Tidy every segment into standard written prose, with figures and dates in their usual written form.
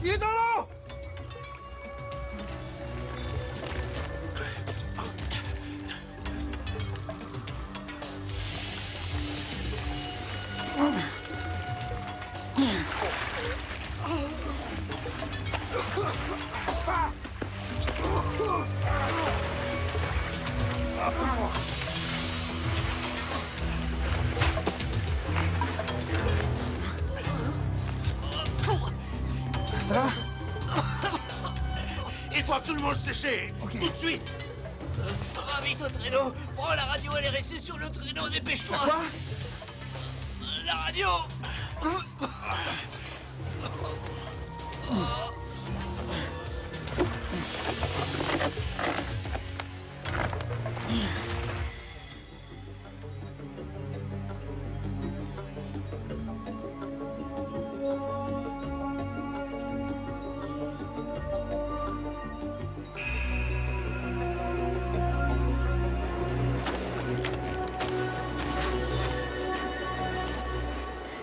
Il est dans l'eau! Ça va? Il faut absolument le sécher. Ok. Tout de suite. Va vite au traîneau. Oh, la radio, elle est restée sur le traîneau. Dépêche-toi. Quoi? La radio.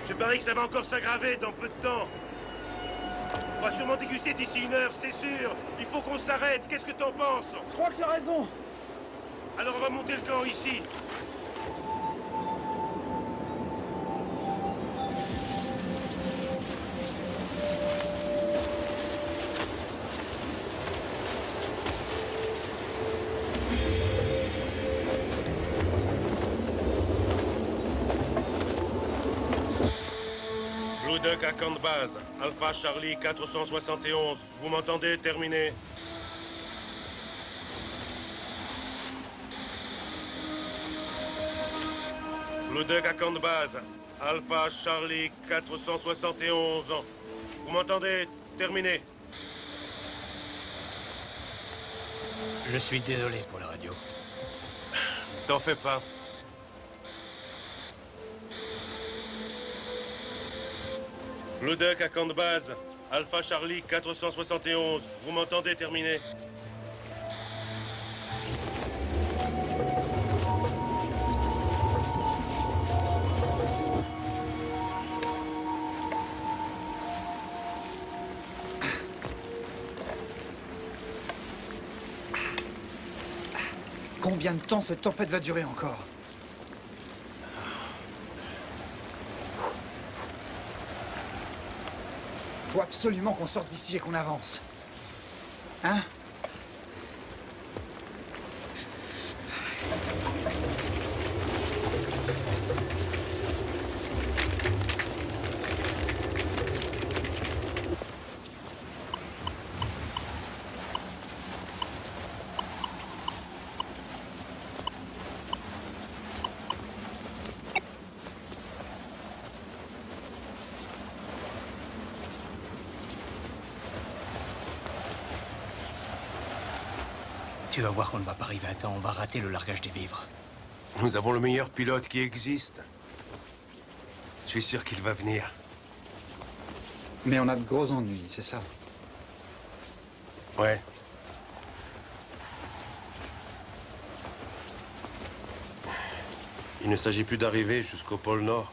Je parie que ça va encore s'aggraver dans peu de temps. On va sûrement déguster d'ici 1 heure, c'est sûr. Il faut qu'on s'arrête. Qu'est-ce que t'en penses? Je crois que tu as raison. Alors on va monter le camp ici. Blue Duck à camp de base. Alpha Charlie 471. Vous m'entendez? Terminé. Blue Duck à camp de base. Alpha Charlie 471. Vous m'entendez? Terminé. Je suis désolé pour la radio. T'en fais pas. Blue Duck à camp de base. Alpha Charlie 471. Vous m'entendez? Terminé. Combien de temps cette tempête va durer encore? Faut absolument qu'on sorte d'ici et qu'on avance. Hein? Tu vas voir qu'on ne va pas arriver à temps. On va rater le largage des vivres. Nous avons le meilleur pilote qui existe. Je suis sûr qu'il va venir. Mais on a de gros ennuis, c'est ça? Ouais. Il ne s'agit plus d'arriver jusqu'au pôle Nord.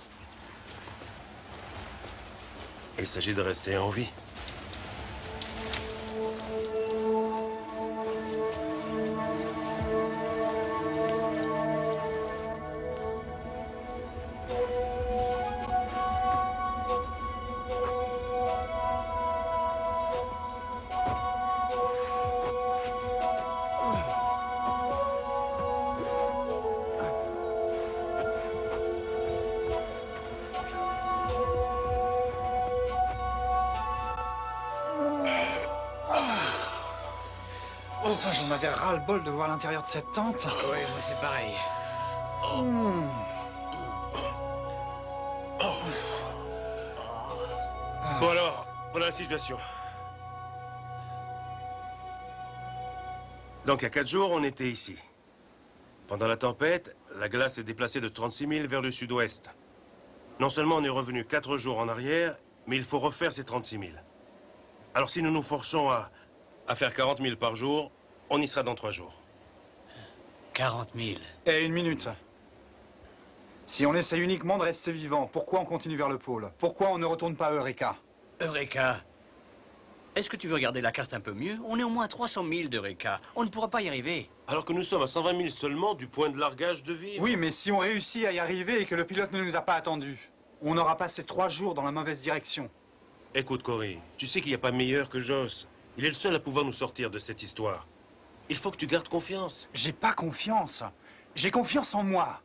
Il s'agit de rester en vie. Ah, j'en avais ras-le-bol de voir l'intérieur de cette tente. Ouais, moi c'est pareil. Bon alors, voilà la situation. Donc, à 4 jours, on était ici. Pendant la tempête, la glace s'est déplacée de 36 000 vers le sud-ouest. Non seulement on est revenu 4 jours en arrière, mais il faut refaire ces 36 000. Alors si nous nous forçons à faire 40 000 par jour, on y sera dans 3 jours. 40 000. Et une minute. Si on essaie uniquement de rester vivant, pourquoi on continue vers le pôle? Pourquoi on ne retourne pas à Eureka? Eureka. Est-ce que tu veux regarder la carte un peu mieux? On est au moins à 300 000 d'Eureka. On ne pourra pas y arriver. Alors que nous sommes à 120 000 seulement du point de largage de Vive. Oui, mais si on réussit à y arriver et que le pilote ne nous a pas attendus, on aura passé 3 jours dans la mauvaise direction. Écoute, Cory, tu sais qu'il n'y a pas meilleur que Joss. Il est le seul à pouvoir nous sortir de cette histoire. Il faut que tu gardes confiance. J'ai pas confiance. J'ai confiance en moi.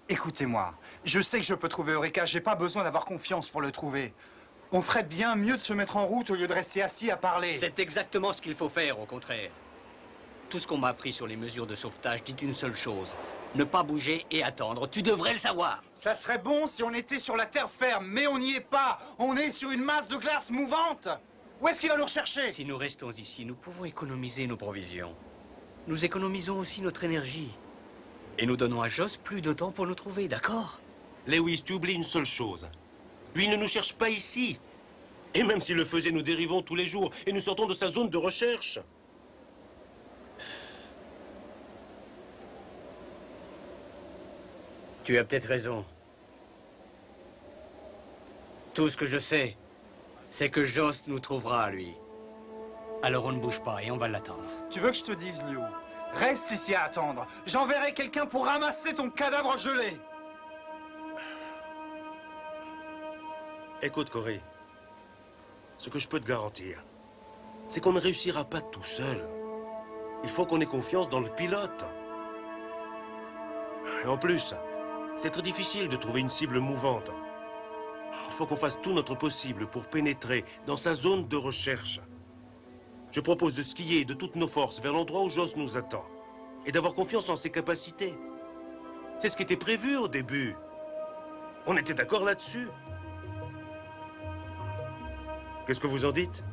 Écoutez-moi, je sais que je peux trouver Eureka, j'ai pas besoin d'avoir confiance pour le trouver. On ferait bien mieux de se mettre en route au lieu de rester assis à parler. C'est exactement ce qu'il faut faire, au contraire. Tout ce qu'on m'a appris sur les mesures de sauvetage dit une seule chose. Ne pas bouger et attendre. Tu devrais le savoir. Ça serait bon si on était sur la terre ferme, mais on n'y est pas. On est sur une masse de glace mouvante. Où est-ce qu'il va nous rechercher? Si nous restons ici, nous pouvons économiser nos provisions. Nous économisons aussi notre énergie. Et nous donnons à Joss plus de temps pour nous trouver, d'accord? Lewis, tu oublies une seule chose. Lui ne nous cherche pas ici. Et même s'il le faisait, nous dérivons tous les jours et nous sortons de sa zone de recherche. Tu as peut-être raison. Tout ce que je sais, c'est que Joss nous trouvera, lui. Alors on ne bouge pas et on va l'attendre. Tu veux que je te dise, Liu? Reste ici à attendre. J'enverrai quelqu'un pour ramasser ton cadavre gelé. Écoute, Cory, ce que je peux te garantir, c'est qu'on ne réussira pas tout seul. Il faut qu'on ait confiance dans le pilote. Et en plus, c'est très difficile de trouver une cible mouvante. Il faut qu'on fasse tout notre possible pour pénétrer dans sa zone de recherche. Je propose de skier de toutes nos forces vers l'endroit où Joss nous attend. Et d'avoir confiance en ses capacités. C'est ce qui était prévu au début. On était d'accord là-dessus. Qu'est-ce que vous en dites ?